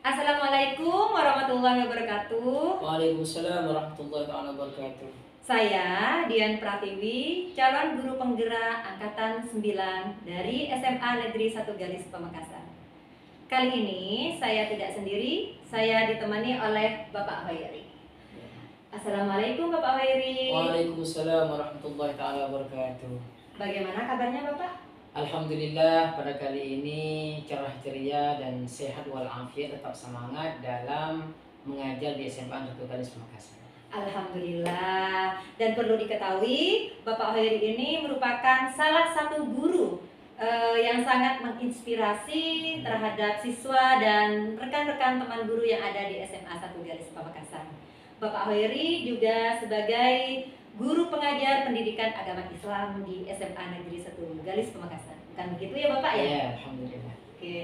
Assalamualaikum warahmatullahi wabarakatuh. Waalaikumsalam warahmatullahi wabarakatuh. Saya Dian Pratiwi, calon guru penggerak angkatan 9 dari SMA Negeri 1 Galis Pamekasan. Kali ini saya tidak sendiri, saya ditemani oleh Bapak Hoiri. Assalamualaikum Bapak Hoiri. Waalaikumsalam warahmatullahi wabarakatuh. Bagaimana kabarnya Bapak? Alhamdulillah, pada kali ini cerah ceria dan sehat walafiat, tetap semangat dalam mengajar di SMA 1 Galis Pamekasan. Alhamdulillah. Dan perlu diketahui, Bapak Hoiri ini merupakan salah satu guru yang sangat menginspirasi terhadap siswa dan rekan-rekan teman guru yang ada di SMA 1 Galis Pamekasan. Bapak Hoiri juga sebagai guru pengajar pendidikan agama Islam di SMA Negeri 1 Galis Pamekasan. Bukan begitu ya Bapak ya? Ya, alhamdulillah. Oke.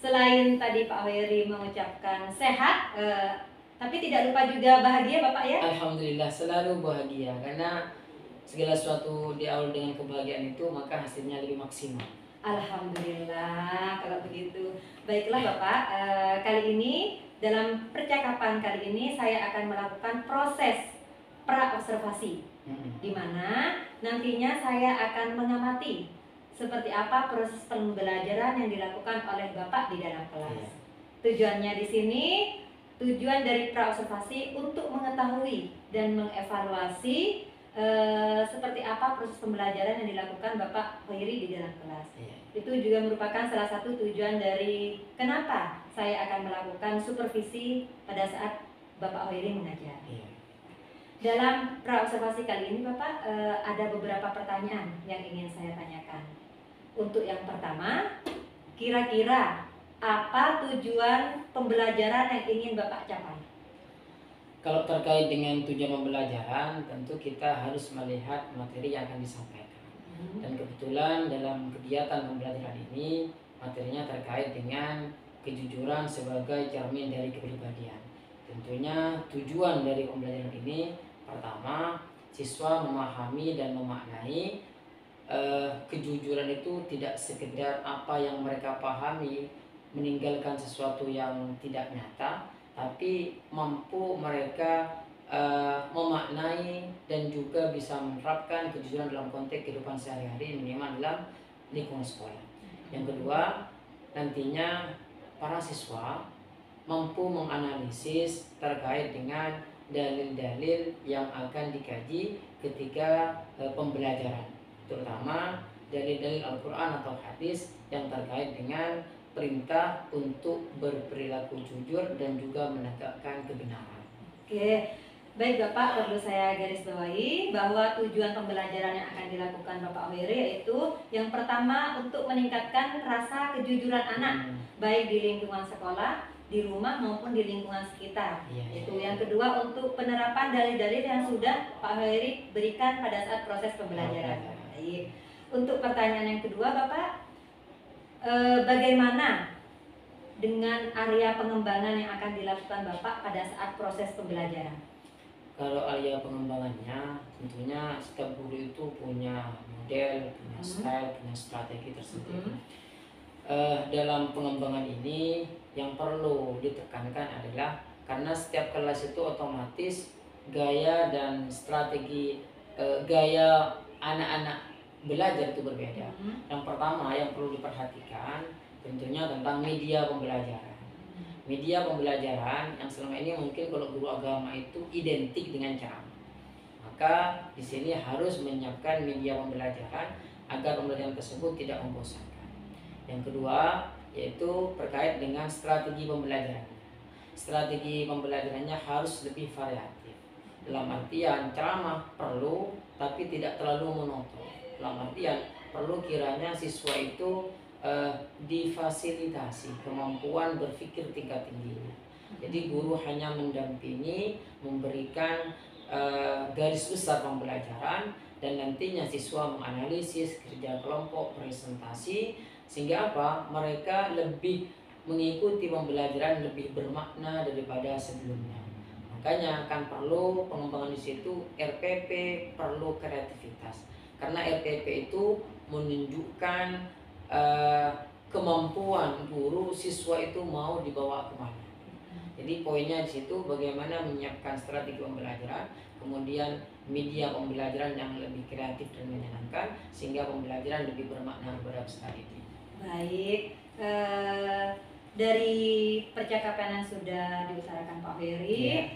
Selain tadi Pak Hoiri mengucapkan sehat, tapi tidak lupa juga bahagia Bapak ya? Alhamdulillah, selalu bahagia karena segala sesuatu diawali dengan kebahagiaan itu maka hasilnya lebih maksimal. Alhamdulillah kalau begitu. Baiklah Bapak, kali ini dalam percakapan kali ini saya akan melakukan proses pra-observasi, di mana nantinya saya akan mengamati seperti apa proses pembelajaran yang dilakukan oleh Bapak di dalam kelas. Tujuannya di sini, tujuan dari pra-observasi untuk mengetahui dan mengevaluasi seperti apa proses pembelajaran yang dilakukan Bapak Hoiri di dalam kelas. Itu juga merupakan salah satu tujuan dari kenapa saya akan melakukan supervisi pada saat Bapak Hoiri mengajar. Dalam pra-observasi kali ini Bapak, ada beberapa pertanyaan yang ingin saya tanyakan. Untuk yang pertama, kira-kira apa tujuan pembelajaran yang ingin Bapak capai? Kalau terkait dengan tujuan pembelajaran, tentu kita harus melihat materi yang akan disampaikan. Dan kebetulan dalam kegiatan pembelajaran ini, materinya terkait dengan kejujuran sebagai cermin dari kepribadian. Tentunya tujuan dari pembelajaran ini, pertama, siswa memahami dan memaknai kejujuran itu tidak sekedar apa yang mereka pahami, meninggalkan sesuatu yang tidak nyata, tapi mampu mereka memaknai dan juga bisa menerapkan kejujuran dalam konteks kehidupan sehari-hari, minimal dalam lingkungan sekolah. Yang kedua, nantinya para siswa mampu menganalisis terkait dengan dalil-dalil yang akan dikaji ketika pembelajaran, terutama dalil-dalil Al-Quran atau hadis yang terkait dengan perintah untuk berperilaku jujur dan juga menegakkan kebenaran. Oke, baik Bapak, perlu saya garis bawahi bahwa tujuan pembelajaran yang akan dilakukan Bapak Hoiri yaitu yang pertama untuk meningkatkan rasa kejujuran anak, baik di lingkungan sekolah, di rumah maupun di lingkungan sekitar. Itu yang kedua untuk penerapan dalil-dalil yang sudah Pak Hoiri berikan pada saat proses pembelajaran. Baik. Untuk pertanyaan yang kedua Bapak, bagaimana dengan area pengembangan yang akan dilakukan Bapak pada saat proses pembelajaran? Kalau area pengembangannya, tentunya setiap guru itu punya model, punya style, punya strategi tersendiri. Dalam pengembangan ini yang perlu ditekankan adalah karena setiap kelas itu otomatis gaya dan strategi gaya anak-anak belajar itu berbeda. Yang pertama yang perlu diperhatikan tentunya tentang media pembelajaran. Media pembelajaran yang selama ini mungkin kalau guru agama itu identik dengan ceramah. Maka di sini harus menyiapkan media pembelajaran agar pembelajaran tersebut tidak membosankan. Yang kedua yaitu terkait dengan strategi pembelajaran. Strategi pembelajarannya harus lebih variatif. Dalam artian ceramah perlu tapi tidak terlalu monoton. Dalam artian perlu kiranya siswa itu difasilitasi kemampuan berpikir tingkat tingginya. Jadi guru hanya mendampingi, memberikan garis besar pembelajaran dan nantinya siswa menganalisis, kerja kelompok, presentasi, sehingga apa? Mereka lebih mengikuti pembelajaran lebih bermakna daripada sebelumnya. Makanya akan perlu pengembangan di situ RPP, perlu kreativitas. Karena RPP itu menunjukkan kemampuan guru siswa itu mau dibawa kemana. Jadi poinnya di situ bagaimana menyiapkan strategi pembelajaran, kemudian media pembelajaran yang lebih kreatif dan menyenangkan sehingga pembelajaran lebih bermakna kepada peserta didik. Baik, dari percakapan yang sudah diutarakan Pak Heri,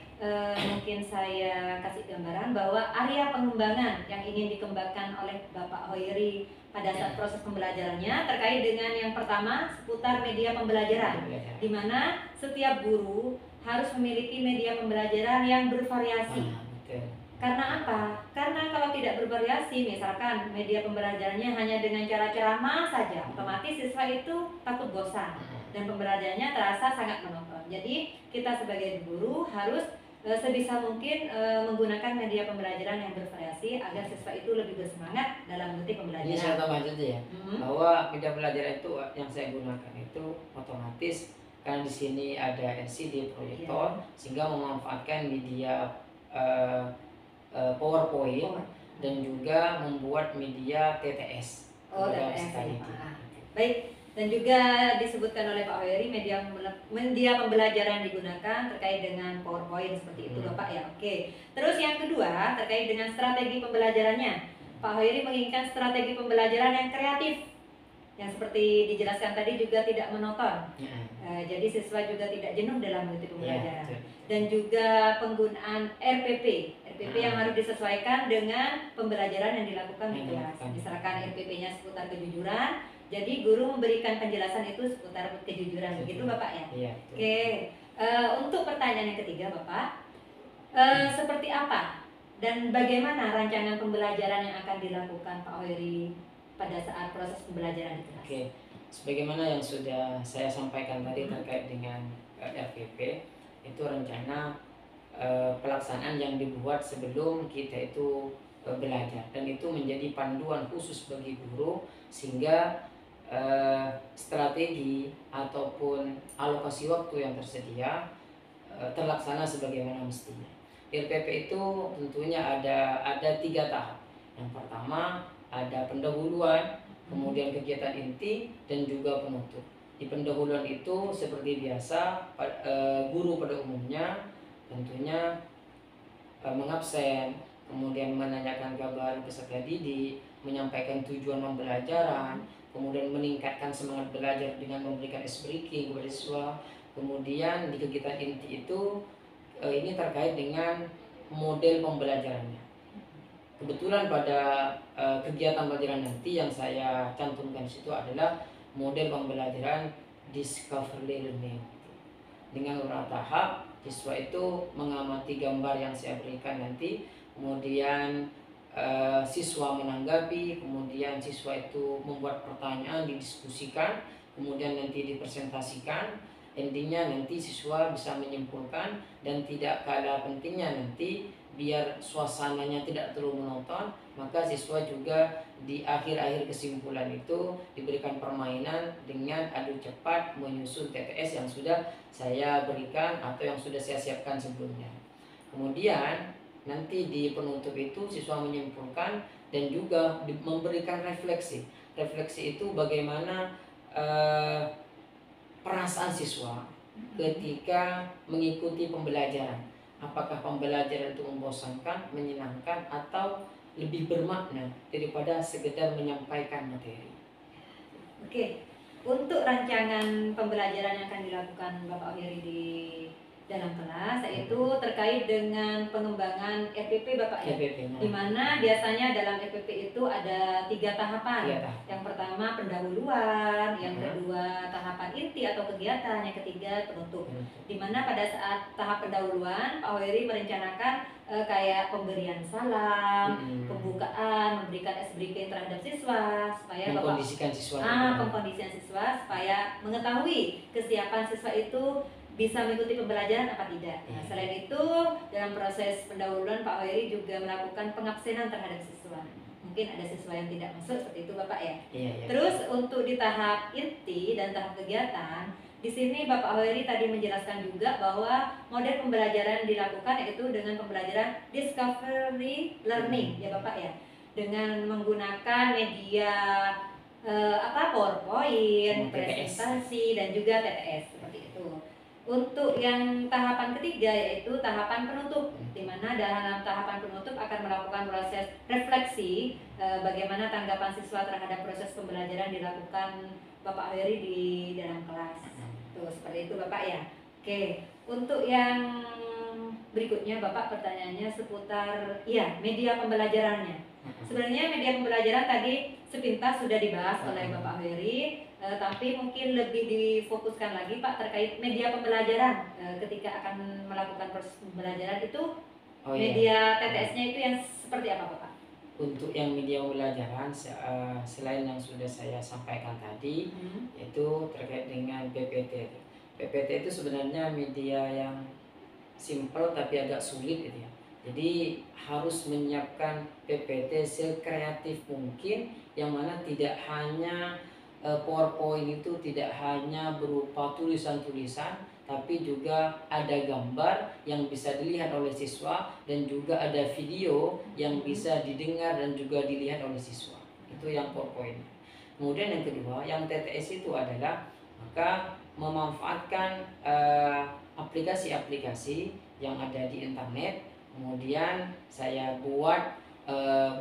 mungkin saya kasih gambaran bahwa area pengembangan yang ingin dikembangkan oleh Bapak Hoiri pada saat proses pembelajarannya terkait dengan yang pertama seputar media pembelajaran, di mana setiap guru harus memiliki media pembelajaran yang bervariasi. Karena apa? Karena kalau tidak bervariasi, misalkan media pembelajarannya hanya dengan cara ceramah saja, otomatis siswa itu takut bosan dan pembelajarannya terasa sangat monoton. Jadi kita sebagai guru harus sebisa mungkin menggunakan media pembelajaran yang bervariasi agar siswa itu lebih bersemangat dalam mengikuti pembelajaran. Ini saya tambah saja ya, bahwa media pembelajaran itu yang saya gunakan itu otomatis karena di sini ada LCD proyektor, sehingga memanfaatkan media PowerPoint dan juga membuat media TTS. TTS. Baik. Dan juga disebutkan oleh Pak Heri media pembelajaran digunakan terkait dengan PowerPoint seperti itu Bapak ya. Oke. Terus yang kedua terkait dengan strategi pembelajarannya. Pak Heri menginginkan strategi pembelajaran yang kreatif, yang seperti dijelaskan tadi juga tidak monoton. Jadi siswa juga tidak jenuh dalam mengikuti pembelajaran. Dan juga penggunaan RPP yang harus disesuaikan dengan pembelajaran yang dilakukan di kelas. Misalkan RPP-nya seputar kejujuran, jadi guru memberikan penjelasan itu seputar kejujuran, begitu Bapak ya? Iya. Oke, untuk pertanyaan yang ketiga Bapak, seperti apa dan bagaimana rancangan pembelajaran yang akan dilakukan Pak Heri pada saat proses pembelajaran di kelas? Oke, sebagaimana yang sudah saya sampaikan tadi terkait dengan RPP, itu rencana pelaksanaan yang dibuat sebelum kita itu belajar, dan itu menjadi panduan khusus bagi guru sehingga strategi ataupun alokasi waktu yang tersedia terlaksana sebagaimana mestinya. RPP itu tentunya ada 3 tahap. Yang pertama ada pendahuluan, kemudian kegiatan inti, dan juga penutup. Di pendahuluan itu seperti biasa guru pada umumnya tentunya mengabsen, kemudian menanyakan kabar peserta didik, menyampaikan tujuan pembelajaran, kemudian meningkatkan semangat belajar dengan memberikan ice breaking kepada siswa. Kemudian di kegiatan inti itu ini terkait dengan model pembelajarannya. Kebetulan pada kegiatan pembelajaran nanti yang saya cantumkan di situ adalah model pembelajaran discovery learning. Dengan beberapa tahap, siswa itu mengamati gambar yang saya berikan nanti, kemudian siswa menanggapi, kemudian siswa itu membuat pertanyaan, didiskusikan, kemudian nanti dipresentasikan. Endingnya nanti siswa bisa menyimpulkan, dan tidak kalah pentingnya nanti biar suasananya tidak terlalu monoton, maka siswa juga di akhir-akhir kesimpulan itu diberikan permainan dengan adu cepat menyusun TTS yang sudah saya berikan atau yang sudah saya siapkan sebelumnya. Kemudian nanti di penutup itu siswa menyimpulkan dan juga memberikan refleksi. Refleksi itu bagaimana perasaan siswa ketika mengikuti pembelajaran. Apakah pembelajaran itu membosankan, menyenangkan, atau lebih bermakna daripada sekedar menyampaikan materi. Oke, untuk rancangan pembelajaran yang akan dilakukan Bapak Heri di dalam kelas, yaitu terkait dengan pengembangan RPP Bapak ya, di mana biasanya dalam RPP itu ada 3 tahapan. Yang pertama pendahuluan, yang kedua tahapan inti atau kegiatan, yang ketiga penutup. Di mana pada saat tahap pendahuluan Pak Heri merencanakan kayak pemberian salam, pembukaan, memberikan ice breaking terhadap siswa supaya mengkondisikan siswa, pengkondisian siswa supaya mengetahui kesiapan siswa itu bisa mengikuti pembelajaran apa tidak. Nah, selain itu dalam proses pendahuluan Pak Heri juga melakukan pengabsenan terhadap siswa. Mungkin ada siswa yang tidak masuk seperti itu Bapak ya. Terus untuk di tahap inti dan tahap kegiatan, di sini Bapak Heri tadi menjelaskan juga bahwa model pembelajaran dilakukan yaitu dengan pembelajaran discovery learning ya Bapak ya. Dengan menggunakan media PowerPoint, Sama TTS. presentasi, dan juga TTS seperti itu. Untuk yang tahapan ketiga yaitu tahapan penutup, di mana dalam tahapan penutup akan melakukan proses refleksi bagaimana tanggapan siswa terhadap proses pembelajaran dilakukan Bapak Heri di dalam kelas. Tuh, seperti itu Bapak ya. Oke, untuk yang berikutnya Bapak pertanyaannya seputar media pembelajarannya. Sebenarnya media pembelajaran tadi sepintas sudah dibahas oleh Bapak Heri, tapi mungkin lebih difokuskan lagi Pak terkait media pembelajaran ketika akan melakukan proses pembelajaran itu. Media TTS-nya itu yang seperti apa Bapak? Untuk yang media pembelajaran selain yang sudah saya sampaikan tadi, yaitu terkait dengan PPT. PPT itu sebenarnya media yang simple tapi agak sulit gitu ya. Jadi harus menyiapkan PPT sekreatif mungkin, yang mana tidak hanya PowerPoint itu tidak hanya berupa tulisan-tulisan, tapi juga ada gambar yang bisa dilihat oleh siswa dan juga ada video yang bisa didengar dan juga dilihat oleh siswa. Itu yang PowerPoint. Kemudian yang kedua, yang TTS itu adalah maka memanfaatkan aplikasi-aplikasi yang ada di internet. Kemudian saya buat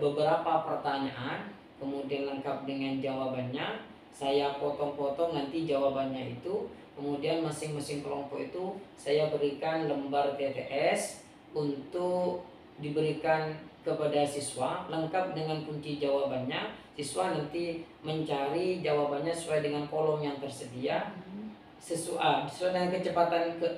beberapa pertanyaan, kemudian lengkap dengan jawabannya. Saya potong-potong nanti jawabannya itu. Kemudian masing-masing kelompok itu saya berikan lembar TTS untuk diberikan kepada siswa lengkap dengan kunci jawabannya. Siswa nanti mencari jawabannya sesuai dengan kolom yang tersedia, sesuai dengan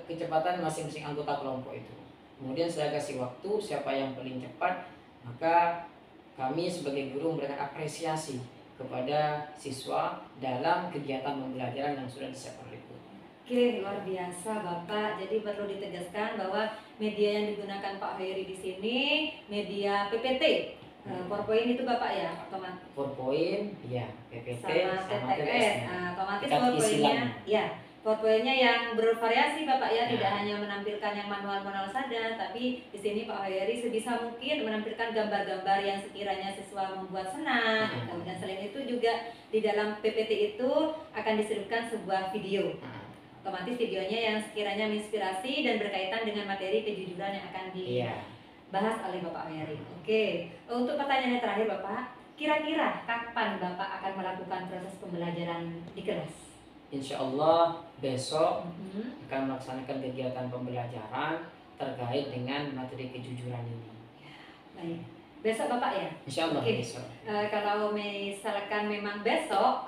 kecepatan masing-masing anggota kelompok itu. Kemudian saya kasih waktu, siapa yang paling cepat, maka kami sebagai guru memberikan apresiasi kepada siswa dalam kegiatan pembelajaran yang sudah disiapkan oleh guru. Oke, luar biasa Bapak. Jadi perlu ditegaskan bahwa media yang digunakan Pak Heri di sini media PPT. PowerPoint itu Bapak ya, otomatis. PowerPoint, ya, PPT sama TTS. Otomatis PowerPoint-nya yang bervariasi Bapak ya, tidak hanya menampilkan yang manual-manual saja, tapi di sini Pak Heri sebisa mungkin menampilkan gambar-gambar yang sekiranya siswa membuat senang. Dan selain itu juga di dalam PPT itu akan diselipkan sebuah video. Otomatis videonya yang sekiranya menginspirasi dan berkaitan dengan materi kejujuran yang akan dibahas oleh Bapak Heri. Oke, untuk pertanyaan yang terakhir Bapak, kira-kira kapan Bapak akan melakukan proses pembelajaran di kelas? Insya Allah besok akan melaksanakan kegiatan pembelajaran terkait dengan materi kejujuran ini. Baik, besok Bapak ya? Insya Allah besok. Kalau misalkan memang besok,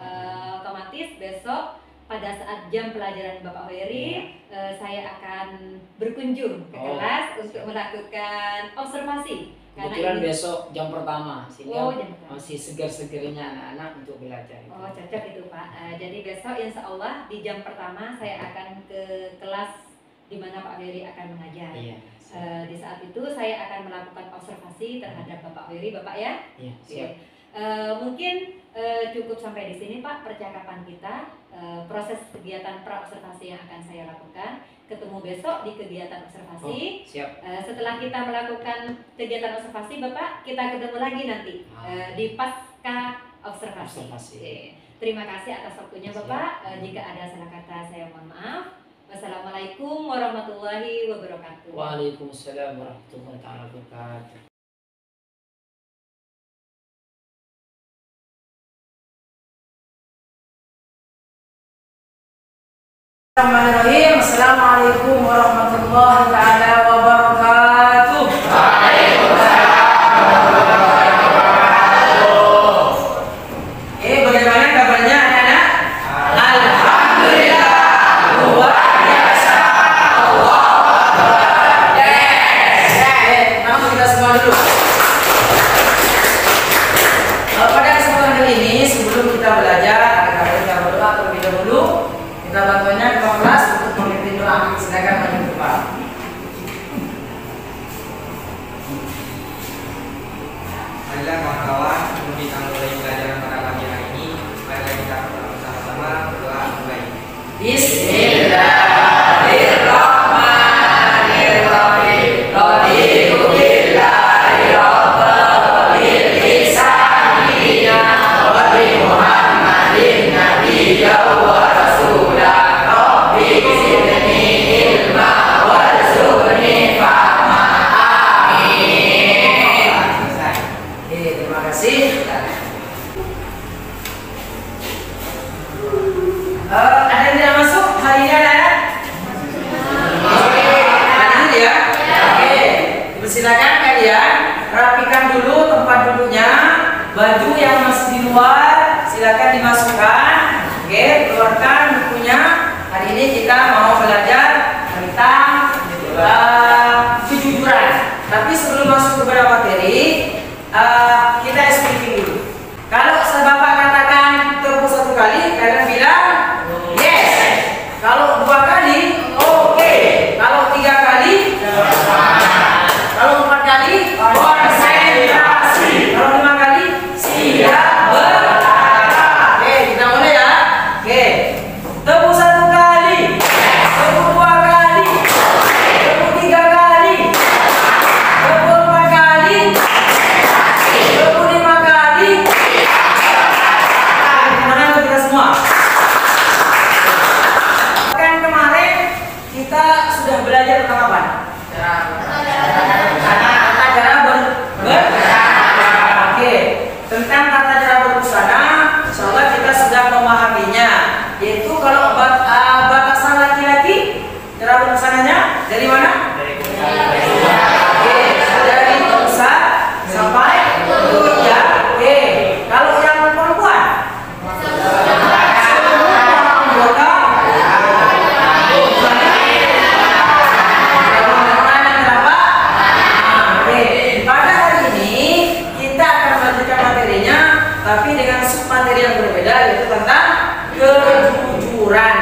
otomatis besok pada saat jam pelajaran Bapak Heri, saya akan berkunjung ke kelas untuk melakukan observasi. Kebetulan besok jam pertama, sehingga jam pertama. masih segar-segarnya anak-anak untuk belajar. Cocok itu Pak. Jadi besok insya Allah di jam pertama saya akan ke kelas di mana Pak Heri akan mengajar. Di saat itu saya akan melakukan observasi terhadap Bapak Heri, Bapak ya. Iya, siap. Mungkin cukup sampai di sini Pak percakapan kita. Proses kegiatan pra-observasi yang akan saya lakukan. Ketemu besok di kegiatan observasi. Siap. Setelah kita melakukan kegiatan observasi Bapak, kita ketemu lagi nanti di pasca observasi. Terima kasih atas waktunya Bapak. Jika ada salah kata saya mohon maaf. Wassalamualaikum warahmatullahi wabarakatuh. Waalaikumsalam warahmatullahi wabarakatuh. Bismillahirrahmanirrahim. Assalamualaikum warahmatullahi taala wabarakatuh. Bagaimana kabarnya anak-anak? Alhamdulillah. Luar biasa. Allahu Akbar. Namun kita semua dulu. Pada kesempatan kali ini sebelum kita belajar, ada kita berdoa terlebih dahulu. Kita bantuannya ke kelas untuk memimpin doa. Silakan maju ke depan. Marilah kawan-kawan, sebelum kita mulai pelajaran pada pagi hari ini, marilah kita bersama-sama berdoa mulai. Bismillahirrahmanirrahim. Raditu billahi Silakan kalian rapikan dulu tempat duduknya. Baju yang masih di luar silakan dimasukkan. Oke, keluarkan bukunya. Hari ini kita mau belajar tentang kejujuran. Tapi sebelum masuk kepada materi, kita explain dulu. Kalau Bapak katakan tepuk 1 kali, kalian bilang yes. Kalau 2 kali, oke. Kalau 3 kali, kalau 4 kali, konsentrasi. Kalau 5 kali, siap berkata. Oke, kita mulai ya. Oke, tepuk 1 kali, tepuk 2 kali, tepuk 3 kali, tepuk 4 kali, tepuk 5 kali. Tangan untuk kita semua. Kan kemarin kita sudah belajar tentang apa? Tata cara Oke, tentang tata cara berbusana, insyaallah kita sudah memahaminya. Yaitu kalau batasan laki-laki, cara berbusananya dari mana? Oke, dari pusat sampai ya. Oke, kalau yang perempuan, tapi dengan submateri yang berbeda, yaitu tentang kejujuran.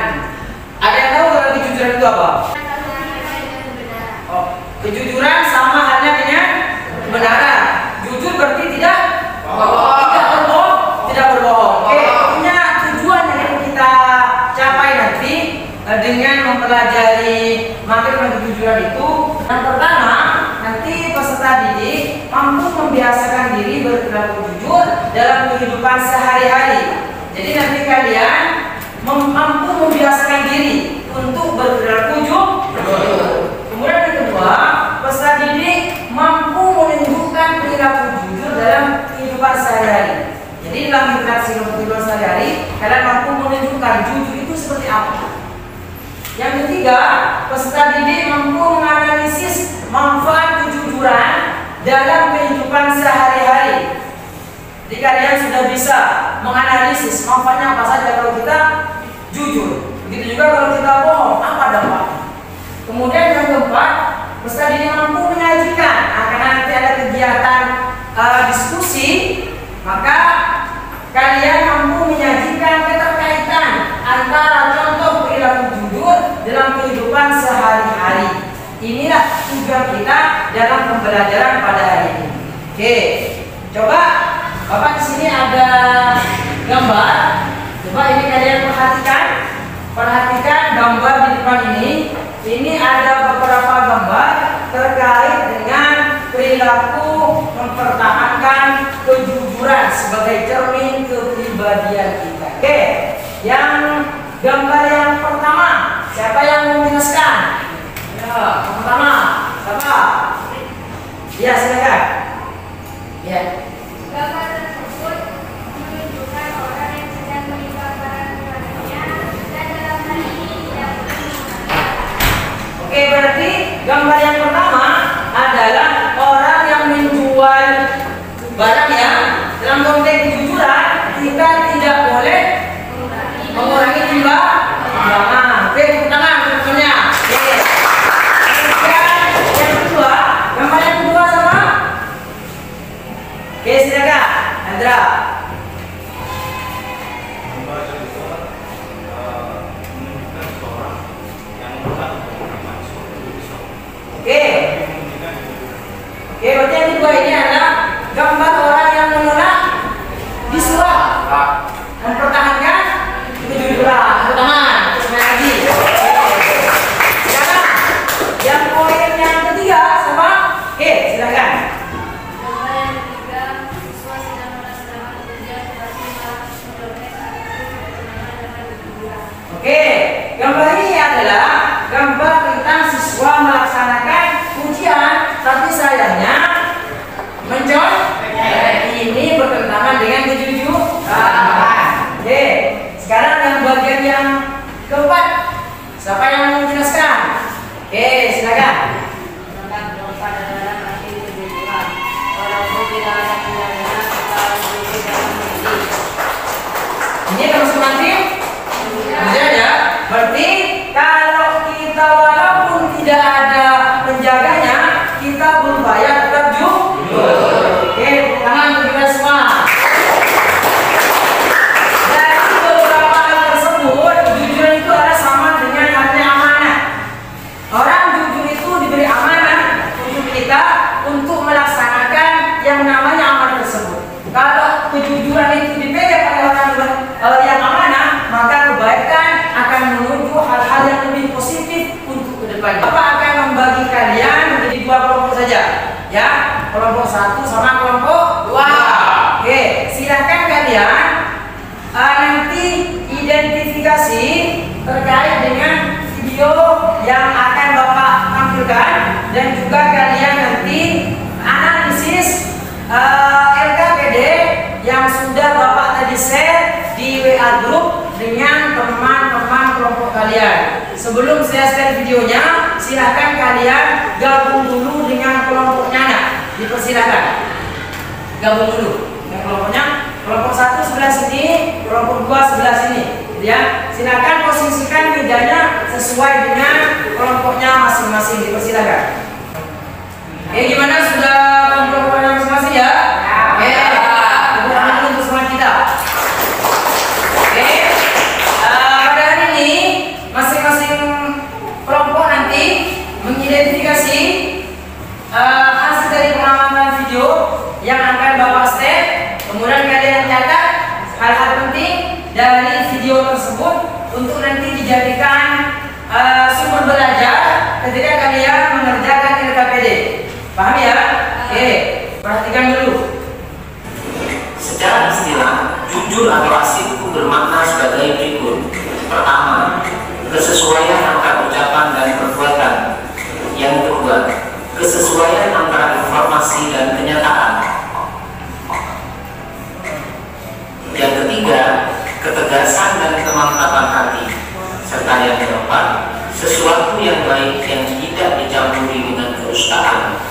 Ada yang tahu kalau kejujuran itu apa? Oh, kejujuran sama halnya dengan kebenaran. Jujur berarti tidak berbohong, tidak berbohong. Oke, punya tujuan yang kita capai nanti dengan mempelajari materi kejujuran itu. Yang pertama, nanti peserta didik mampu membiasakan diri berperilaku jujur dalam kehidupan sehari-hari. Jadi nanti kalian mampu membiasakan diri untuk berperilaku jujur. Kemudian yang kedua, peserta didik mampu menunjukkan perilaku jujur dalam kehidupan sehari-hari. Jadi dalam interaksi kehidupan sehari-hari, kalian mampu menunjukkan jujur itu seperti apa. Yang ketiga, peserta didik mampu menganalisis manfaat kejujuran dalam kehidupan sehari-hari. Jadi kalian sudah bisa menganalisis manfaatnya apa saja kalau kita jujur. Begitu juga kalau kita bohong, apa dampaknya. Kemudian yang keempat, peserta didik mampu menyajikan. Karena nanti ada kegiatan diskusi, maka kalian mampu menyajikan keterkaitan antara contoh perilaku jujur dalam kehidupan sehari-hari. Inilah tujuan kita dalam pembelajaran pada hari ini. Oke, coba Bapak di sini ada gambar. Coba ini kalian perhatikan gambar di depan ini. Ini ada beberapa gambar terkait dengan perilaku mempertahankan kejujuran sebagai cermin kepribadian kita. Oke, yang gambar yang pertama, siapa yang mau menjelaskan? Ya, yang pertama, siapa? Ya, silakan. Ya. Gambar tersebut menunjukkan orang yang sedang menimba barang kepadanya dan dalam hal ini tidak Oke, berarti gambar yang pertama adalah orang yang menjual barang ya. Dalam konteks kejujuran, kita tidak boleh mengurangi timbangan. Oke, tepuk tangan tentunya. Oke. Yang kedua, gambar yang kedua sama? Oke, silakan, Andra. Oke. Oke, berarti yang kedua ini adalah gambar orang yang menolak disuap, mempertahankan kejujuran. Pertama, semuanya lagi. Silakan. Yang poin yang ketiga sama? Oke, silakan. Gambar yang ketiga, siswa sedang melaksanakan ujian tetapi malah mendomek saat itu berkenaan dengan kejujuran. Oke, gambar ini adalah gambar tentang siswa melaksanakan ujian, tapi sayangnya ini bertentangan dengan kejujuran. Oke, sekarang yang bagian yang keempat, siapa yang mau menjelaskan? Oke, silakan. Tentang pada dalam ya, kelompok 1 sama kelompok 2. Oke, silahkan kalian nanti identifikasi terkait dengan video yang akan Bapak tampilkan, dan juga kalian nanti analisis LKPD yang sudah Bapak tadi share di WA group dengan teman-teman kelompok kalian. Sebelum saya share videonya, silahkan kalian gabung dulu dengan kelompoknya. Nah, dipersilakan gabung dulu dengan kelompoknya. Kelompok 1 sebelah sini, kelompok 2 sebelah sini, ya. Silakan posisikan mejanya sesuai dengan kelompoknya masing-masing. Dipersilakan. Gimana, sudah kelompoknya masing-masing ya? Tepuk tangan dulu untuk semua kita. Pada hari ini masing-masing kelompok nanti mengidentifikasi hasil dari pengamatan video yang akan Bapak share. Kemudian kalian catat hal-hal penting dari video tersebut untuk nanti dijadikan sumber belajar ketika kalian mengerjakan LKPD. Paham ya? Perhatikan dulu. Secara istilah, jujur atau asik itu bermakna sebagai berikut. Pertama, kesesuaian antara ucapan dan perbuatan. Yang kedua, kesesuaian antara informasi dan kenyataan. Yang ketiga, ketegasan dan kemantapan hati. Serta yang keempat, sesuatu yang baik yang tidak dicampuri dengan kedustaan.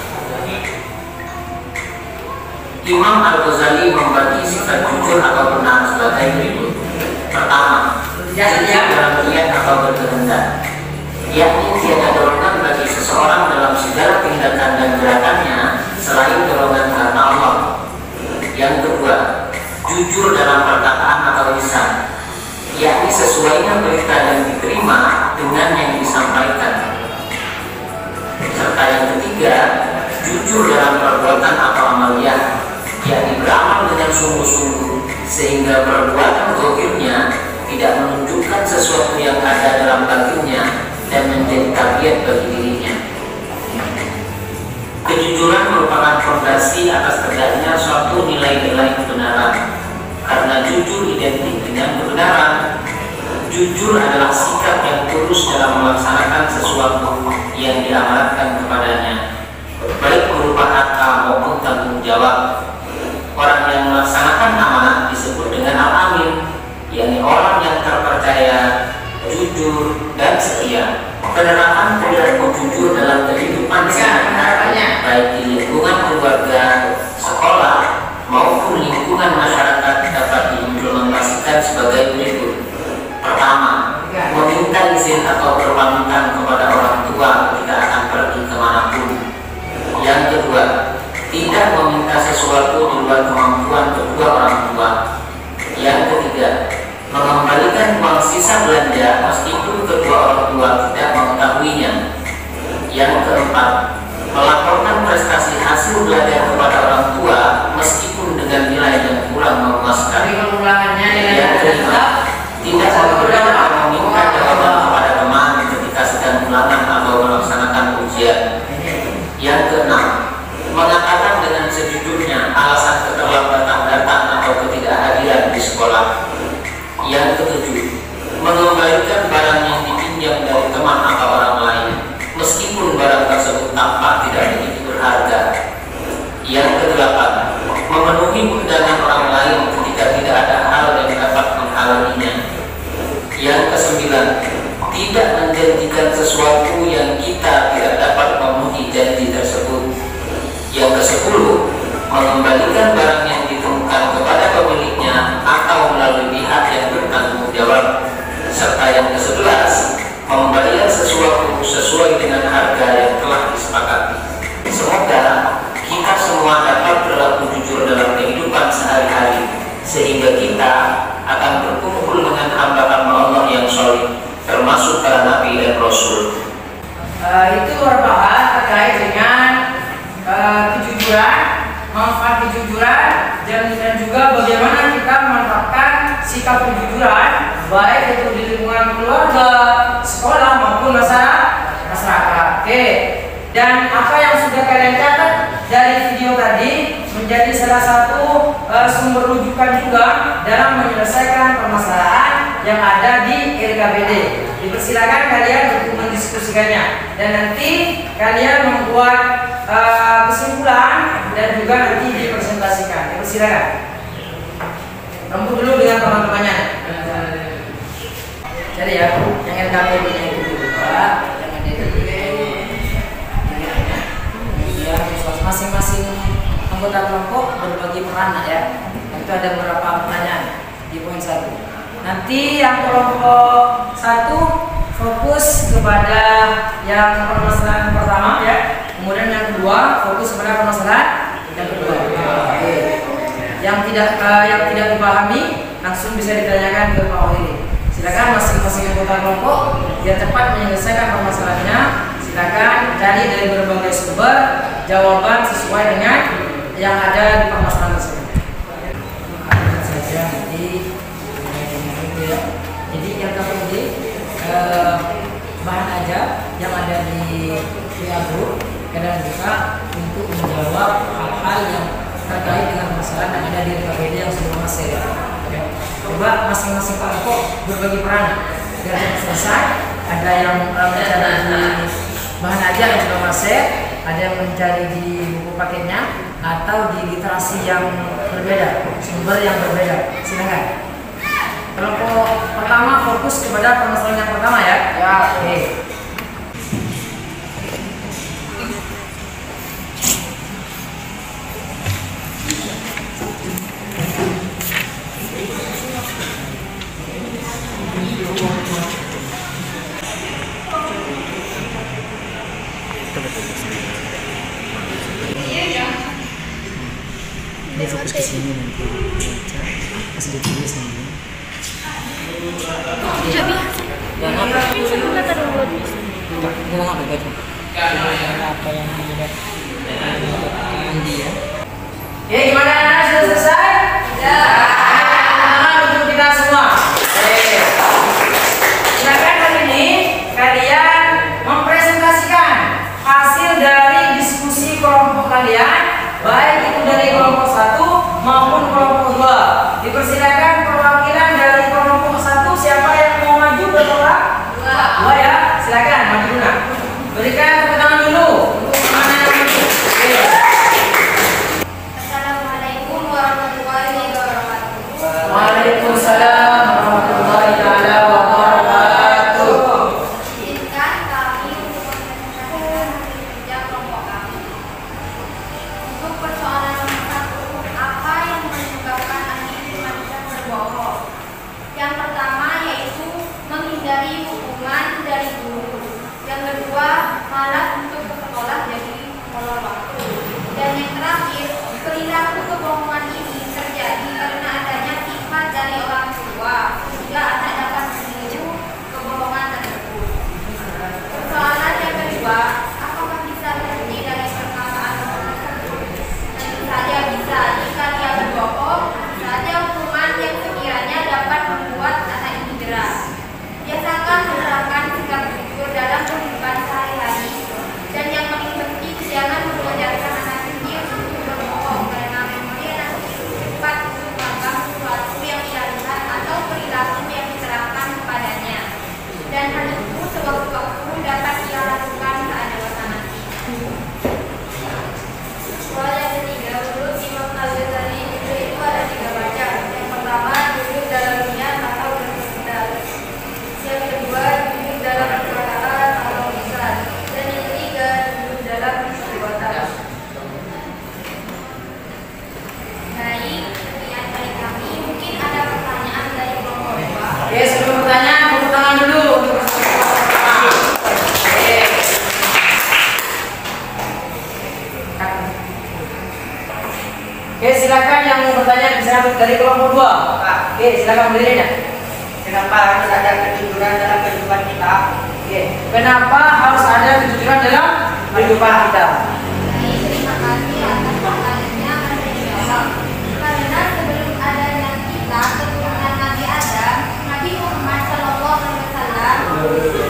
Imam Al-Ghazali membagi sifat jujur atau benar sebagai berikut. Pertama, jujur dalam niat atau berkehendak, yakni tiada dorongan bagi seseorang dalam segala tindakan dan gerakannya selain dorongan karena Allah. Yang kedua, jujur dalam perkataan atau lisan, yakni sesuainya berita yang diterima dengan yang disampaikan. Serta yang ketiga, jujur dalam perbuatan atau amaliyah, yakni beramal dengan sungguh-sungguh sehingga perbuatan zahirnya tidak menunjukkan sesuatu yang ada dalam batinnya dan menjadi tabiat bagi dirinya. Kejujuran merupakan fondasi atas tegaknya suatu nilai-nilai kebenaran. Karena jujur identik dengan kebenaran. Jujur adalah sikap yang tulus dalam melaksanakan sesuatu yang diamanatkan kepadanya, baik berupa kata maupun tanggung jawab. Orang yang melaksanakan amanat disebut dengan al-amin, yakni orang yang terpercaya, jujur, dan setia. Penerapan perilaku jujur dalam kehidupan sehari-hari, baik di lingkungan keluarga, sekolah, maupun lingkungan masyarakat dapat diimplementasikan sebagai berikut. Pertama, meminta izin atau berpamitan kepada orang tua ketika akan pergi kemanapun. Yang kedua, tidak meminta sesuatu di luar kemampuan kedua orang tua. Yang ketiga, mengembalikan uang sisa belanja meskipun kedua orang tua tidak mengetahuinya. Yang keempat, melaporkan prestasi hasil belajar kepada orang tua meskipun dengan nilai yang kurang memuaskan. Yang kelima, tidak memberikan atau meminta jawaban kepada teman ketika sedang ulangan atau melaksanakan ujian. Yang keenam, mengatakan dengan sejujurnya alasan keterlambatan datang atau ketidakhadiran di sekolah. Yang ketujuh, mengembalikan barang yang dipinjam dari teman atau orang lain meskipun barang tersebut tampak tidak begitu berharga. Yang kedelapan, memenuhi undangan orang lain ketika tidak ada hal yang dapat menghalanginya. Yang kesembilan, tidak menjanjikan sesuatu yang kita tidak dapat memenuhi janji tersebut. Yang kesepuluh, mengembalikan barang yang ditemukan kepada pemiliknya atau melalui pihak yang bertanggung jawab. Serta yang kesebelas, pemberian sesuatu sesuai dengan harga yang telah disepakati. Semoga kita semua dapat berlaku jujur dalam kehidupan sehari-hari, sehingga kita akan berkumpul dengan hamba-hamba Allah yang soleh, termasuk para nabi dan rasul. Itu berbahas terkait dengan kejujuran, manfaat kejujuran, dan juga bagaimana kita memanfaatkan sikap kejujuran baik itu di lingkungan keluarga, sekolah maupun masyarakat. Oke. Dan apa yang sudah kalian catat yang ada di LKPD. Dipersilakan kalian untuk mendiskusikannya dan nanti kalian membuat kesimpulan dan juga nanti dipresentasikan. Dipersilakan. Rembuk dulu dengan teman-temannya. Jadi ya, yang LKPD-nya itu dulu Pak, yang ada di masing-masing anggota kelompok berbagi peran ya. Itu ada beberapa pertanyaan di poin 1. Nanti yang kelompok 1 fokus kepada yang permasalahan pertama ya. Kemudian yang kedua fokus kepada permasalahan yang kedua. Yang tidak dipahami langsung bisa ditanyakan ke Pak Wahid. Silakan masing-masing anggota kelompok biar cepat menyelesaikan permasalahannya. Silakan cari dari berbagai sumber jawaban sesuai dengan yang ada di permasalahan tersebut. Jadi yang KPD bahan aja yang ada di WA group kadang juga untuk menjawab hal-hal yang terkait dengan masalah yang ada di KPD yang sudah masih ya. Coba masing-masing kelompok berbagi peran biar selesai. Ada yang mencari di bahan aja yang sudah masih, ada yang mencari di buku paketnya atau di literasi yang berbeda, sumber yang berbeda. Silakan. Kelompok pertama fokus kepada permasalahan yang pertama ya. Ya. Oke. Ini fokus ke sini nanti baca pas ditulis nanti. Apa yang dilihat Andi ya? Ya gimana anak sudah selesai? Ya. Untuk kita semua. Silakan hari ini kalian mempresentasikan hasil dari diskusi kelompok kalian, baik itu dari kelompok 1 maupun kelompok 2. Dipersilakan perwakilan dari kelompok 1 siapa yang mau maju bertolak? 2 ya, silakan maju dulu. Berikan tepuk tangan dulu untuk mana yang maju. Assalamualaikum warahmatullahi wabarakatuh. Waalaikumsalam warahmatullahi taala wabarakatuh. Izinkan kami untuk mempresentasikan hasil kerja kelompok kami. Untuk persoalan nomor 1, apa yang menyebabkan akhirnya manusia berbohong? Yang pertama yaitu menghindari hukuman dari guru. Yang kedua, malas untuk ke sekolah jadi molor waktu. Dan yang terakhir, perilaku kebohongan ini terjadi karena adanya sifat dari orang tua sehingga anak dapat meniru kebohongan tersebut. Persoalan yang kedua, apakah bisa berhenti dari perkataan orang tersebut? Tentu saja bisa. Jika dia berbohong, bisa saja hukuman yang sekiranya dapat membuat anak ini jerak. Biasakan menerapkan sikap jujur dalam kehidupan sehari-hari. Dan yang paling penting, jangan mengajarkan anak kecil untuk berbohong karena memori anak kecil cepat untuk menganggap sesuatu yang ia lihat atau perilaku yang diterapkan kepadanya. Dan hal itu sewaktu-waktu dapat ia lakukan saat dewasa nanti. Soal yang ketiga, menurut Imam Al-Ghazali, jujur itu ada 3 macam. Yang pertama, jujur dalam niat atau bersendal. Yang kedua, jujur dalam perkataan atau lisan. Dan yang ketiga, jujur dalam perbuatan. Baik, sekian dari kami. Mungkin ada pertanyaan dari kelompok 2. Oke, sebelum bertanya, tepuk tangan dulu untuk Oke, silakan yang mau bertanya bisa dari kelompok 2. Oke, silakan berdiri ya. Kenapa harus ada kejujuran dalam kehidupan kita? Oke, kenapa harus ada kejujuran dalam kehidupan kita? Baik, terima kasih atas pertanyaannya akan saya jawab. Karena sebelum adanya kita, keturunan Nabi Adam, Nabi Muhammad SAW,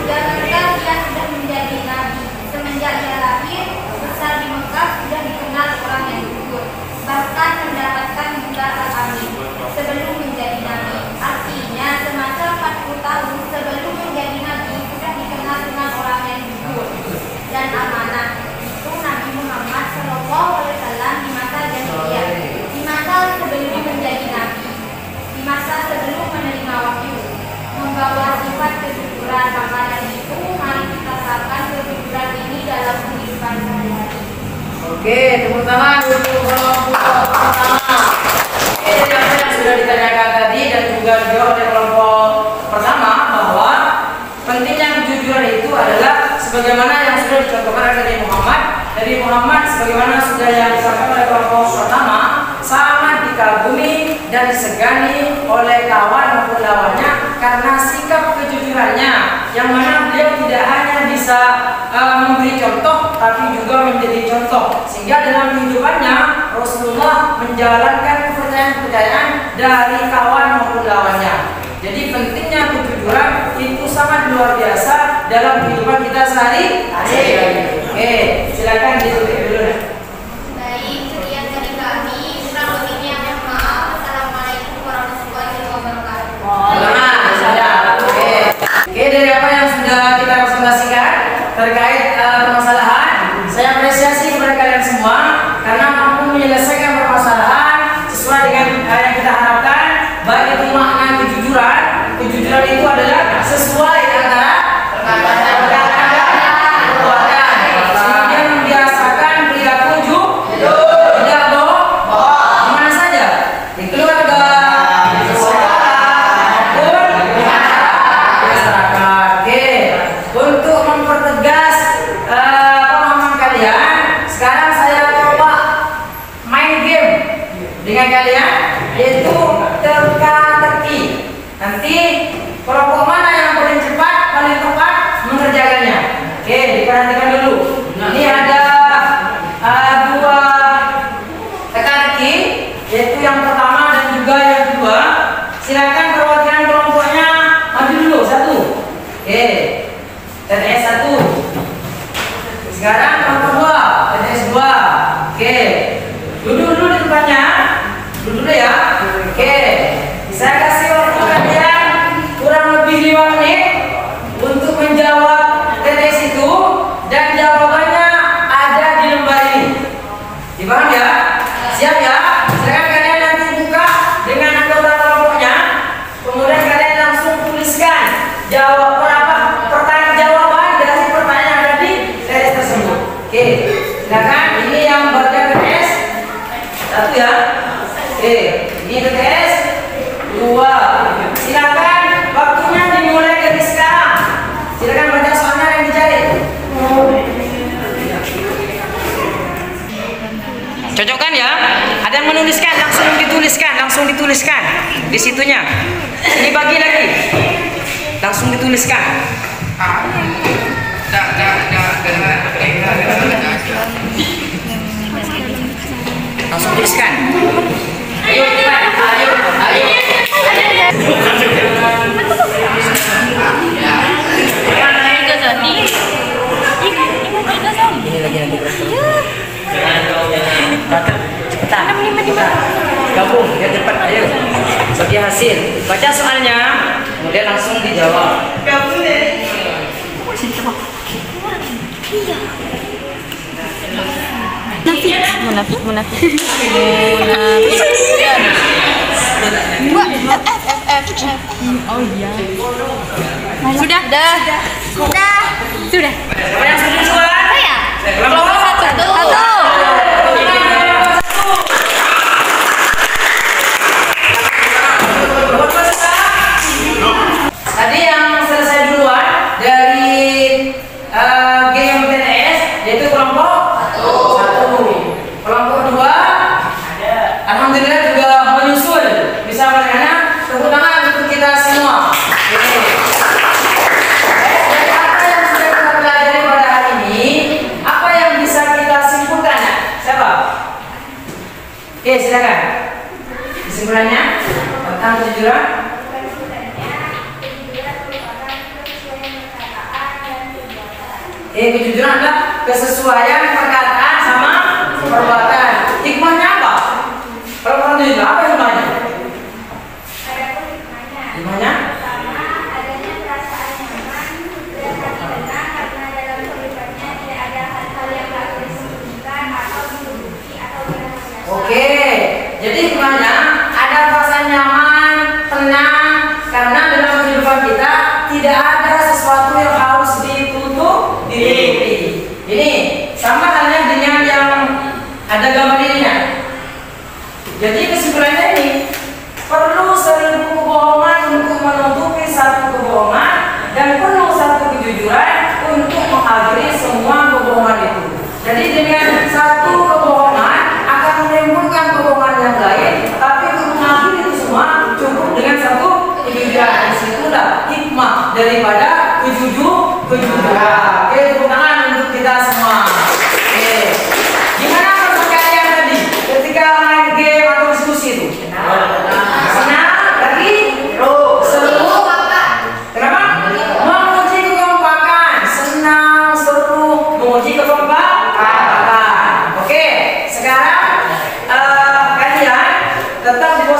jangankan dia sudah menjadi nabi, semenjak dia lahir, besar di Mekah sudah dikenal orang yang jujur, bahkan mendapatkan gelar al-amin sebelum menjadi nabi. Artinya semasa 40 Oke, tepuk tangan untuk kelompok pertama. Oke, dari apa yang sudah ditanyakan tadi dan juga dijawab oleh kelompok pertama bahwa pentingnya kejujuran itu adalah sebagaimana yang sudah dicontohkan dari Muhammad. Dari Muhammad sebagaimana sudah yang disampaikan oleh kelompok pertama, sangat dikagumi dan disegani oleh kawan maupun lawannya karena sikap kejujurannya, yang mana beliau tidak hanya bisa memberi contoh tapi juga menjadi contoh, sehingga dalam kehidupannya Rasulullah menjalankan kepercayaan dari kawan maupun lawannya. Jadi pentingnya kejujuran itu sangat luar biasa dalam kehidupan kita sehari-hari. Oke, silakan ditutup dulu. Baik, sekian dari kami. Kurang lebihnya mohon maaf. Assalamualaikum warahmatullahi wabarakatuh. Sudah. Oke, dari apa yang sudah kita presentasikan terkait permasalahan, saya apresiasi kepada kalian semua karena mampu menyelesaikan permasalahan sesuai dengan yang kita harapkan. Baik itu makna kejujuran. Kejujuran itu adalah sesuai antara perkataan dan perbuatan. Kemudian membiasakan perilaku tidak bohong di mana saja, di keluarga, di sekolah, maupun masyarakat. Oke, untuk mempertegas pemahaman kalian, sekarang saya coba main game dengan kalian, yaitu teka-teki. Nanti kelompok mana yang paling cepat, paling tepat mengerjakannya. Oke, diperhatikan dulu. Ini ada dua teka-teki, yaitu yang pertama dan juga yang kedua. Silakan perwakilan kelompoknya maju dulu satu. Oke, TTS 1. Sekarang kelompok 2, TTS 2. Oke, duduk dulu di tempatnya. Duduk dulu ya. Oke, saya kasih waktu kalian kurang lebih 5 menit untuk menjawab TTS itu, dan jawabannya ada di lembar ini. Dipaham ya? Siap ya? Silakan kalian nanti buka dengan anggota kelompoknya, kemudian kalian langsung tuliskan jawaban dari pertanyaan yang ada di TTS tersebut. Oke, silakan. Ini yang bagian TTS 1 ya. Oke, ini TTS 2. Silakan, waktunya dimulai dari sekarang. Silakan baca soalnya yang dicari. Cocokkan ya? Ada yang menuliskan, langsung dituliskan di situnya. Ini bagi lagi, langsung dituliskan. Langsung tuliskan. Ayo cepat, ayo. Ini lagi cepetan. Gabung biar cepat, ayo. Bagi hasil. Baca soalnya, kemudian langsung dijawab. Gabung deh. Munafik. Oh iya. Sudah. Yang sudah. Saya. Kelompok satu. Tadi yang selesai duluan dari game TTS yaitu kelompok 1. Kelompok 2 alhamdulillah juga menyusul, bisa mengenai. Tepuk tangan untuk kita semua. Dari apa yang sudah kita pelajari pada hari ini, apa yang bisa kita simpulkan? Siapa? Oke, silakan. Kesimpulannya tentang kejujuran. Kejujuran adalah kesesuaian perkataan sama perbuatan. Hikmahnya apa? Kalau orang jujur, apa hikmahnya? Hikmahnya? Pertama, adanya perasaan nyaman, berhati tenang karena dalam kehidupannya tidak ada hal-hal yang harus disembunyikan atau ditutupi atau dirahasiakan. Oke, jadi hikmahnya ada perasaan nyaman, tenang karena dalam kehidupan kita tidak ada sesuatu yang harus ditutupi. Ini sama halnya dengan yang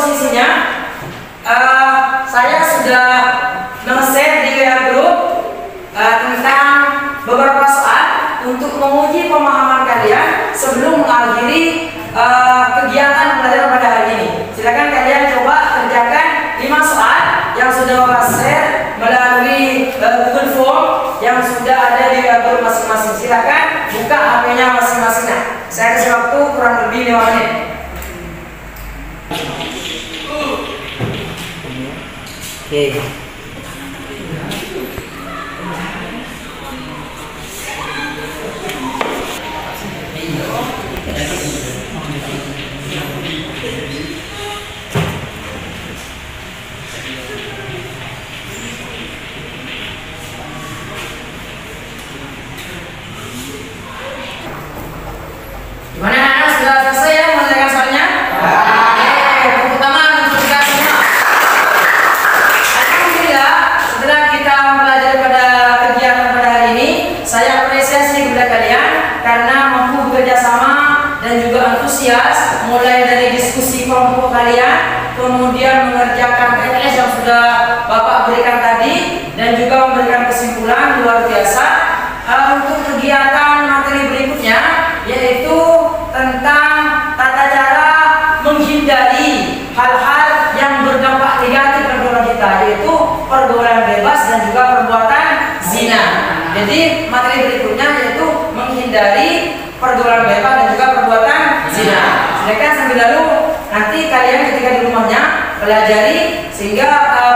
posisinya saya sudah nge-share di WA group tentang beberapa soal untuk menguji pemahaman kalian sebelum mengakhiri kegiatan pembelajaran pada hari ini. Silakan kalian coba kerjakan 5 soal yang sudah Bapak share melalui Google Form yang sudah ada di WA group masing-masing. Silakan buka HP-nya masing-masing. Saya kasih waktu kurang lebih 5 menit. Oke. Gimana anak sudah selesai ya mengerjakan soalnya? Tepuk tangan untuk kita semua. Alhamdulillah, setelah kita mempelajari pada kegiatan pada hari ini, saya apresiasi kepada kalian karena mampu bekerja sama dan juga antusias, mulai dari diskusi kelompok kalian, kemudian mengerjakan PNS yang sudah Bapak berikan tadi, dan juga memberikan kesimpulan luar biasa. Untuk kegiatan materi berikutnya, yaitu tentang tata cara menghindari hal-hal yang berdampak negatif pergaulan kita, yaitu pergaulan bebas dan juga perbuatan zina. Jadi materi berikutnya yaitu menghindari pergaulan bebas dan juga perbuatan zina. Silakan sambil lalu nanti kalian ketika di rumahnya pelajari sehingga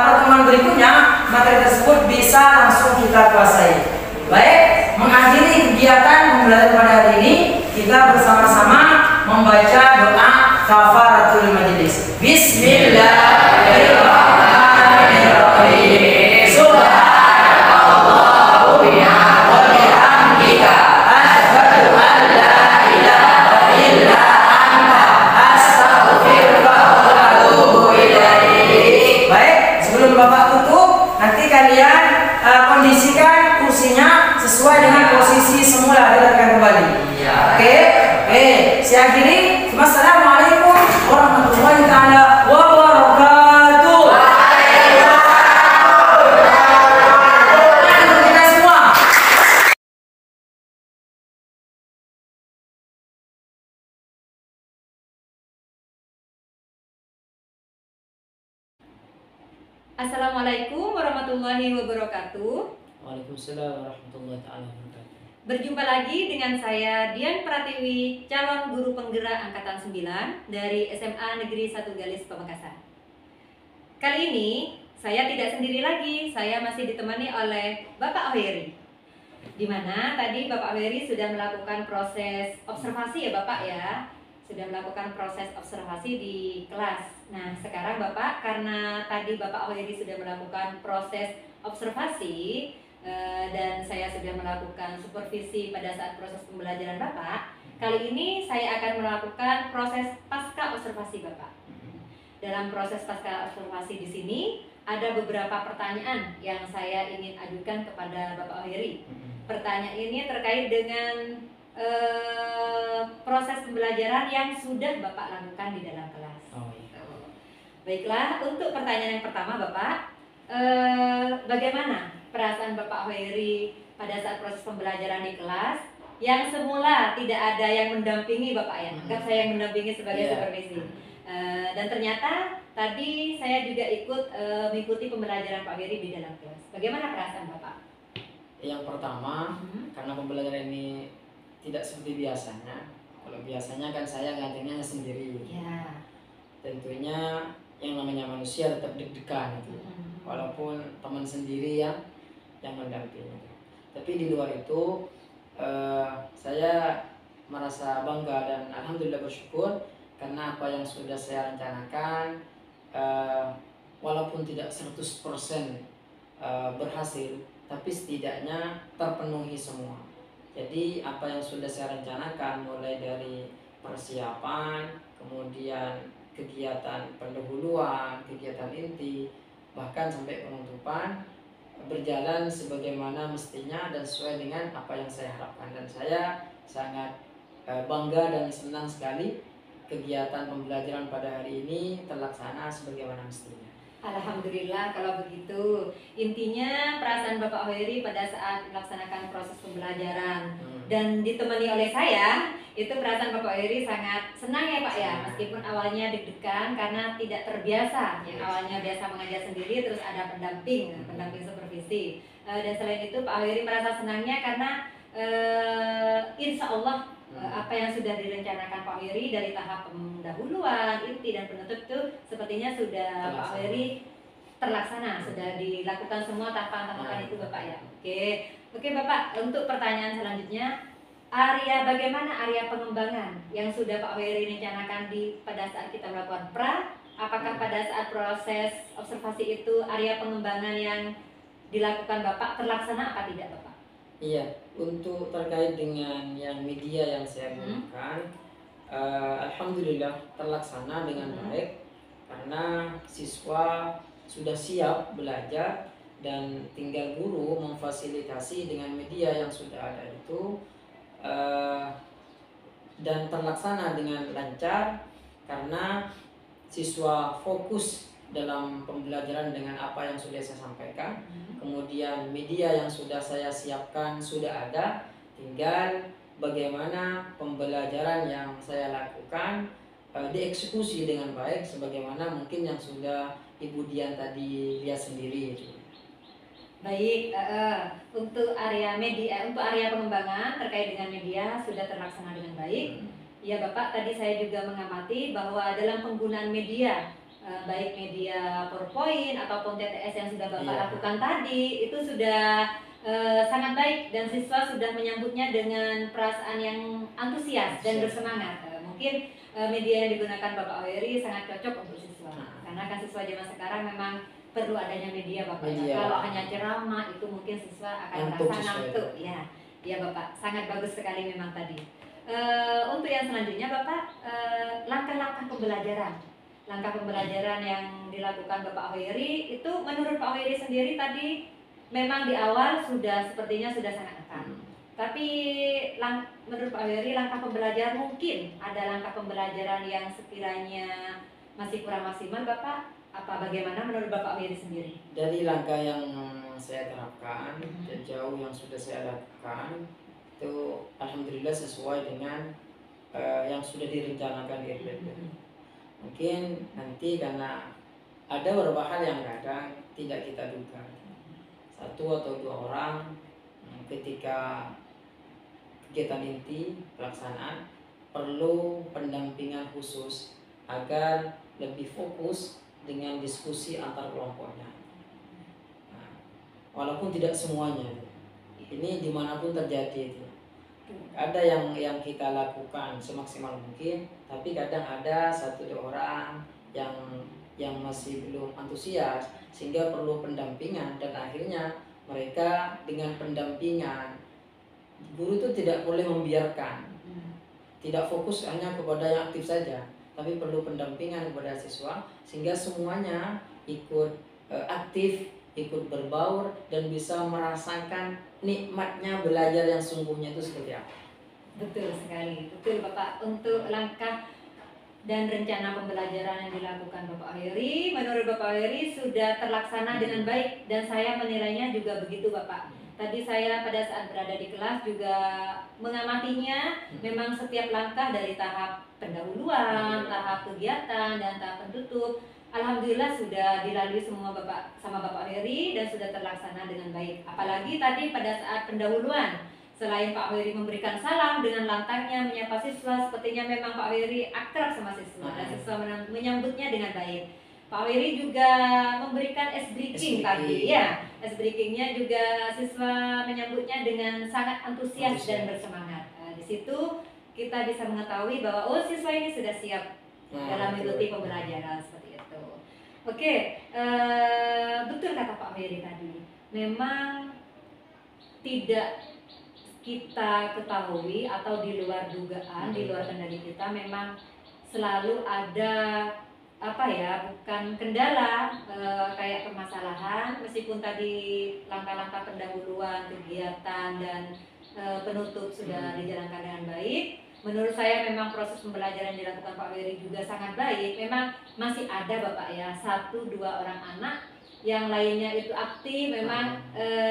pertemuan berikutnya materi tersebut bisa langsung kita kuasai. Baik, mengakhiri kegiatan pembelajaran pada hari ini, kita bersama-sama membaca doa kafaratul majelis. Bismillahirrahmanirrahim. Subhanallah wa bihamdika asyhadu an la ilaha illa anta astaghfiruka wa atubu ilaik. Baik, sebelum Bapak tutup, nanti kalian kondisikan kursinya sesuai dengan posisi semula diletakkan kembali. Oke, saya akhiri. Wassalamualaikum warahmatullahi taala wabarakatuh. Kita semua. Assalamualaikum warahmatullahi wabarakatuh. Waalaikumsalam warahmatullahi wabarakatuh. Berjumpa lagi dengan saya Dian Pratiwi, calon guru penggerak angkatan 9 dari SMA Negeri 1 Galis Pamekasan. Kali ini saya tidak sendiri lagi, saya masih ditemani oleh Bapak Oheri. Di mana tadi Bapak Oheri sudah melakukan proses observasi ya Bapak ya. Sudah melakukan proses observasi di kelas. Nah, sekarang Bapak, karena tadi Bapak Oheri sudah melakukan proses observasi dan saya sudah melakukan supervisi pada saat proses pembelajaran Bapak, kali ini saya akan melakukan proses pasca observasi Bapak. Dalam proses pasca observasi di sini ada beberapa pertanyaan yang saya ingin ajukan kepada Bapak Oheri. Pertanyaan ini terkait dengan proses pembelajaran yang sudah Bapak lakukan di dalam kelas. Baiklah, untuk pertanyaan yang pertama Bapak, bagaimana perasaan Bapak Oheri pada saat proses pembelajaran di kelas yang semula tidak ada yang mendampingi Bapak ya, anggap saya yang mendampingi sebagai supervisi, dan ternyata tadi saya juga ikut mengikuti pembelajaran Pak Oheri di dalam kelas. Bagaimana perasaan Bapak? Yang pertama, karena pembelajaran ini tidak seperti biasanya. Kalau biasanya kan saya ngajarnya sendiri. Ya. Tentunya yang namanya manusia tetap deg-degan gitu. Walaupun teman sendiri yang mendampingi. Tapi di luar itu saya merasa bangga dan alhamdulillah bersyukur karena apa yang sudah saya rencanakan walaupun tidak 100% berhasil, tapi setidaknya terpenuhi semua. Jadi apa yang sudah saya rencanakan mulai dari persiapan, kemudian kegiatan pendahuluan, kegiatan inti, bahkan sampai penutupan berjalan sebagaimana mestinya dan sesuai dengan apa yang saya harapkan, dan saya sangat bangga dan senang sekali kegiatan pembelajaran pada hari ini terlaksana sebagaimana mestinya. Alhamdulillah kalau begitu. Intinya perasaan Bapak Hoeri pada saat melaksanakan proses pembelajaran dan ditemani oleh saya, itu perasaan Bapak Hoeri sangat senang ya Pak ya, meskipun awalnya deg-degan karena tidak terbiasa. Yang awalnya biasa mengajar sendiri terus ada pendamping supervisi. Dan selain itu Pak Hoeri merasa senangnya karena insya Allah apa yang sudah direncanakan Pak Hoeri dari tahap pendahuluan, inti dan penutup itu sepertinya sudah Pak Hoeri terlaksana, sudah dilakukan semua tahapan-tahapan itu Bapak ya. Oke Bapak, untuk pertanyaan selanjutnya, bagaimana area pengembangan yang sudah Pak Hoeri rencanakan pada saat kita melakukan pra? Apakah pada saat proses observasi itu area pengembangan yang dilakukan Bapak terlaksana apa tidak Bapak? Iya, untuk terkait dengan yang media yang saya gunakan, alhamdulillah terlaksana dengan baik karena siswa sudah siap belajar dan tinggal guru memfasilitasi dengan media yang sudah ada itu, dan terlaksana dengan lancar karena siswa fokus dalam pembelajaran dengan apa yang sudah saya sampaikan. Kemudian media yang sudah saya siapkan sudah ada, tinggal bagaimana pembelajaran yang saya lakukan dieksekusi dengan baik sebagaimana mungkin yang sudah Ibu Dian tadi lihat sendiri itu. Baik, untuk area media, untuk area pengembangan terkait dengan media sudah terlaksana dengan baik. Ya Bapak, tadi saya juga mengamati bahwa dalam penggunaan media, baik media PowerPoint ataupun TTS yang sudah Bapak lakukan tadi, itu sudah sangat baik dan siswa sudah menyambutnya dengan perasaan yang antusias dan bersemangat. Mungkin media yang digunakan Bapak Hoeri sangat cocok untuk siswa, karena kan siswa zaman sekarang memang perlu adanya media Bapak. Kalau hanya ceramah itu mungkin siswa akan merasa ngantuk. Ya Bapak, sangat bagus sekali memang tadi. Untuk yang selanjutnya Bapak, langkah-langkah pembelajaran yang dilakukan Bapak Hoeri itu menurut Pak Hoeri sendiri tadi memang di awal sepertinya sudah sangat akan. Tapi menurut Pak Hoeri langkah pembelajaran mungkin ada langkah pembelajaran yang sekiranya masih kurang maksimal Bapak. Apa bagaimana menurut Bapak Hoeri sendiri? Dari langkah yang saya terapkan dan jauh yang sudah saya lakukan itu alhamdulillah sesuai dengan yang sudah direncanakan di RPP. Mungkin nanti karena ada beberapa hal yang kadang tidak kita duga, 1 atau 2 orang ketika kegiatan inti pelaksanaan perlu pendampingan khusus agar lebih fokus dengan diskusi antar kelompoknya. Walaupun tidak semuanya, ini dimanapun terjadi itu. Ada yang kita lakukan semaksimal mungkin, tapi kadang ada 1-2 orang yang masih belum antusias sehingga perlu pendampingan, dan akhirnya mereka dengan pendampingan guru itu tidak boleh membiarkan, tidak fokus hanya kepada yang aktif saja, tapi perlu pendampingan kepada siswa sehingga semuanya ikut aktif, ikut berbaur dan bisa merasakan nikmatnya belajar yang sungguhnya itu seperti apa. Betul sekali, betul Bapak. Untuk langkah dan rencana pembelajaran yang dilakukan Bapak Hoeri, menurut Bapak Hoeri sudah terlaksana dengan baik dan saya menilainya juga begitu Bapak. Tadi saya pada saat berada di kelas juga mengamatinya, memang setiap langkah dari tahap pendahuluan, tahap kegiatan dan tahap penutup, alhamdulillah sudah dilalui semua sama Bapak Hoeri dan sudah terlaksana dengan baik. Apalagi tadi pada saat pendahuluan, selain Pak Hoeri memberikan salam dengan lantangnya menyapa siswa, sepertinya memang Pak Hoeri akrab sama siswa dan siswa menyambutnya dengan baik. Pak Hoeri juga memberikan ice breaking tadi, ya, ice breakingnya juga siswa menyambutnya dengan sangat antusias dan bersemangat. Di situ kita bisa mengetahui bahwa siswa ini sudah siap dalam mengikuti pembelajaran seperti itu. Oke, betul kata Pak Hoeri tadi. Memang tidak kita ketahui atau di luar dugaan, di luar kendali kita, memang selalu ada bukan kendala kayak permasalahan, meskipun tadi langkah-langkah pendahuluan kegiatan dan penutup sudah dijalankan dengan baik, menurut saya memang proses pembelajaran yang dilakukan Pak Wery juga sangat baik. Memang masih ada Bapak ya 1-2 orang anak yang lainnya itu aktif, memang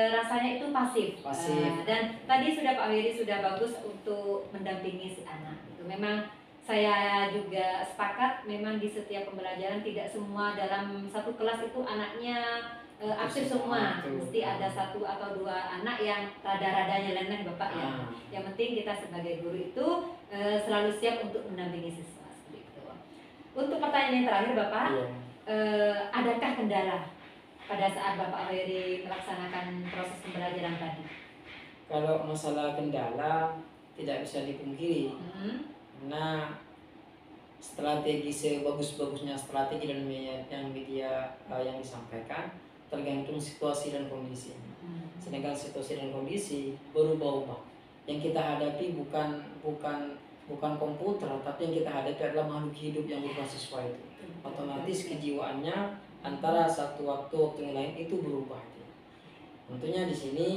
rasanya itu pasif. Dan tadi sudah Pak Wery sudah bagus untuk mendampingi si anak. Itu memang saya juga sepakat, memang di setiap pembelajaran tidak semua dalam satu kelas itu anaknya aktif semua. Mesti ada 1 atau 2 anak yang rada-radanya leneh Bapak ya. Yang penting kita sebagai guru itu selalu siap untuk mendampingi siswa seperti itu. Untuk pertanyaan yang terakhir Bapak, adakah kendala pada saat Bapak Wery melaksanakan proses pembelajaran tadi? Kalau masalah kendala tidak bisa dipungkiri, karena strategi sebagus-bagusnya strategi dan media yang disampaikan tergantung situasi dan kondisi. Sedangkan situasi dan kondisi berubah-ubah. Yang kita hadapi bukan komputer, tapi yang kita hadapi adalah makhluk hidup yang berupa siswa itu. Otomatis kejiwaannya antara satu waktu yang lain itu berubah. Tentunya di sini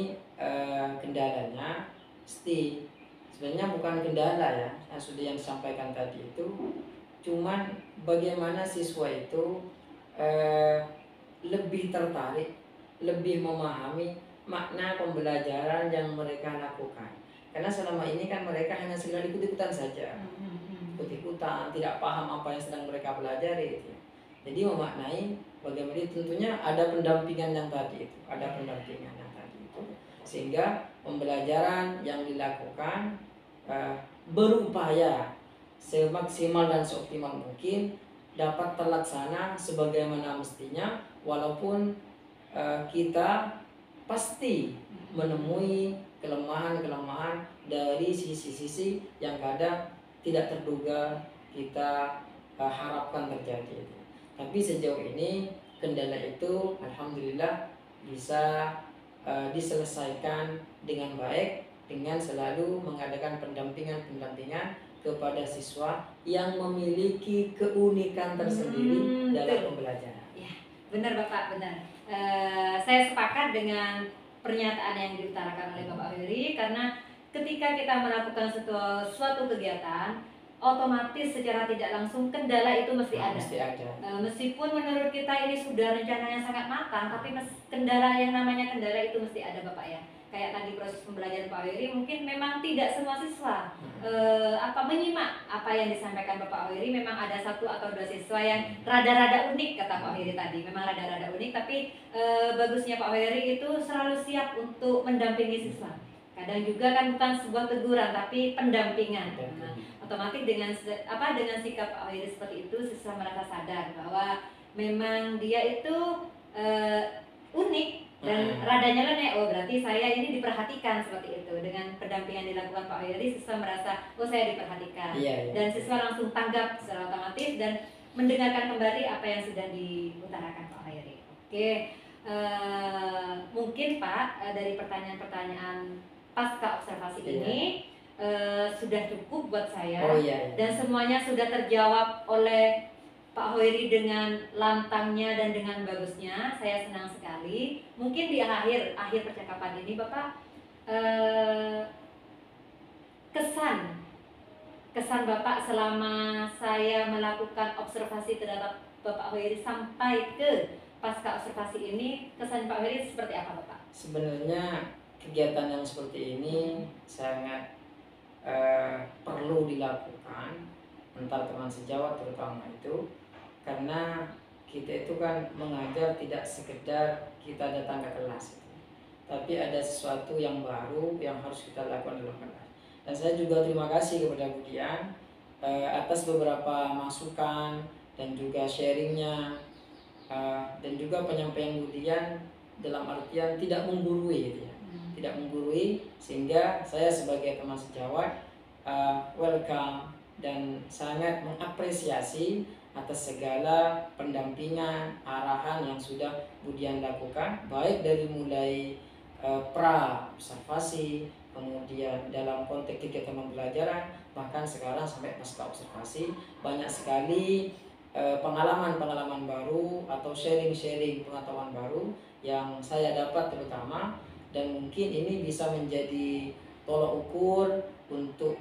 kendalanya sebenarnya bukan kendala ya, yang sudah yang disampaikan tadi itu, cuman bagaimana siswa itu lebih tertarik, lebih memahami makna pembelajaran yang mereka lakukan. Karena selama ini kan mereka hanya sekedar ikut-ikutan saja, ikut-ikutan, tidak paham apa yang sedang mereka pelajari itu. Jadi memaknai bagaimana tentunya ada pendampingan yang tadi itu, sehingga pembelajaran yang dilakukan berupaya semaksimal dan seoptimal mungkin dapat terlaksana sebagaimana mestinya, walaupun kita pasti menemui kelemahan-kelemahan dari sisi-sisi yang kadang tidak terduga kita harapkan terjadi. Tapi sejauh ini kendala itu alhamdulillah bisa diselesaikan dengan baik dengan selalu mengadakan pendampingan kepada siswa yang memiliki keunikan tersendiri dalam pembelajaran. Ya, benar Bapak, benar. Saya sepakat dengan pernyataan yang diutarakan oleh Bapak Wery, karena ketika kita melakukan suatu kegiatan, otomatis secara tidak langsung kendala itu mesti ada. Meskipun menurut kita ini sudah rencananya sangat matang, tapi kendala yang namanya kendala itu mesti ada Bapak ya. Kayak tadi proses pembelajaran Pak Wery, mungkin memang tidak semua siswa menyimak apa yang disampaikan Bapak Wery. Memang ada 1 atau 2 siswa yang rada-rada unik, kata Pak Wery tadi. Memang rada-rada unik, tapi bagusnya Pak Wery itu selalu siap untuk mendampingi siswa. Kadang juga kan bukan sebuah teguran, tapi pendampingan. Otomatis dengan sikap Pak Wery seperti itu, siswa merasa sadar bahwa memang dia itu unik dan radanya leneh. Oh, berarti saya ini diperhatikan seperti itu. Dengan pendampingan dilakukan Pak Wery, siswa merasa saya diperhatikan. Dan siswa langsung tanggap secara otomatis dan mendengarkan kembali apa yang sudah diutarakan Pak Wery. Oke, mungkin Pak dari pertanyaan-pertanyaan pasca observasi ini sudah cukup buat saya. Dan semuanya sudah terjawab oleh Pak Wery dengan lantangnya dan dengan bagusnya. Saya senang sekali. Mungkin di akhir percakapan ini Bapak, kesan Bapak selama saya melakukan observasi terhadap Bapak Wery sampai ke pasca observasi ini, kesan Pak Wery seperti apa Bapak? Sebenarnya kegiatan yang seperti ini sangat perlu dilakukan antar teman sejawat terutama itu, karena kita itu kan mengajar tidak sekedar kita datang ke kelas, tapi ada sesuatu yang baru yang harus kita lakukan dalam kelas. Dan saya juga terima kasih kepada Bu Dian atas beberapa masukan dan juga sharingnya, dan juga penyampaian Bu Dian dalam artian tidak menggurui gitu ya. Tidak menggurui, sehingga saya sebagai teman sejawat welcome dan sangat mengapresiasi atas segala pendampingan, arahan yang sudah Bu Dian lakukan, baik dari mulai pra observasi, kemudian dalam konteks kegiatan pembelajaran, bahkan sekarang sampai pasca observasi. Banyak sekali pengalaman-pengalaman baru atau sharing-sharing pengetahuan baru yang saya dapat terutama, dan mungkin ini bisa menjadi tolok ukur untuk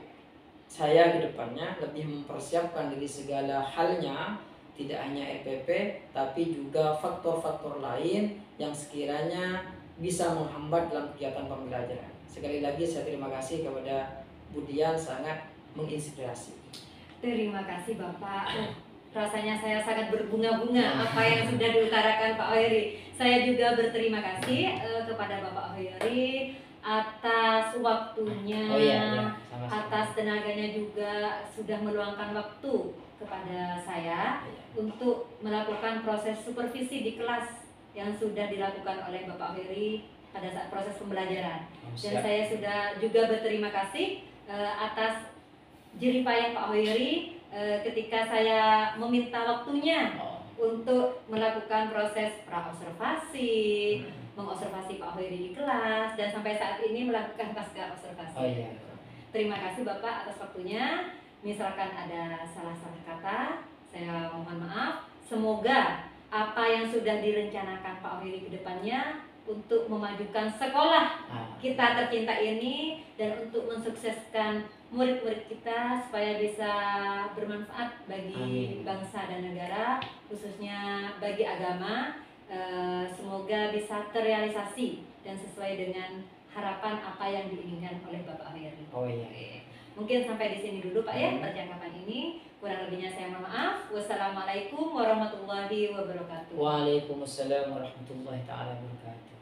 saya ke depannya lebih mempersiapkan diri segala halnya, tidak hanya EPP tapi juga faktor-faktor lain yang sekiranya bisa menghambat dalam kegiatan pembelajaran. Sekali lagi saya terima kasih kepada Budian, sangat menginspirasi. Terima kasih Bapak. Rasanya saya sangat berbunga-bunga apa yang sudah diutarakan Pak Oheri. Saya juga berterima kasih kepada Bapak Oheri atas waktunya, Sama-sama. atas tenaganya juga sudah meluangkan waktu kepada saya untuk melakukan proses supervisi di kelas yang sudah dilakukan oleh Bapak Oheri pada saat proses pembelajaran. Dan saya sudah juga berterima kasih atas jeripayah Pak Oheri ketika saya meminta waktunya untuk melakukan proses pra-observasi, mengobservasi Pak Oheri di kelas, dan sampai saat ini melakukan pasca observasi. Terima kasih Bapak atas waktunya. Misalkan ada salah-salah kata, saya mohon maaf. Semoga apa yang sudah direncanakan Pak Oheri ke depannya untuk memajukan sekolah kita tercinta ini dan untuk mensukseskan murid-murid kita supaya bisa bermanfaat bagi bangsa dan negara, khususnya bagi agama. Semoga bisa terrealisasi dan sesuai dengan harapan apa yang diinginkan oleh Bapak Oheri. Mungkin sampai di sini dulu Pak ya percakapan ini. Kurang lebihnya saya mohon maaf. Wassalamualaikum warahmatullahi wabarakatuh. Waalaikumsalam warahmatullahi taala wabarakatuh.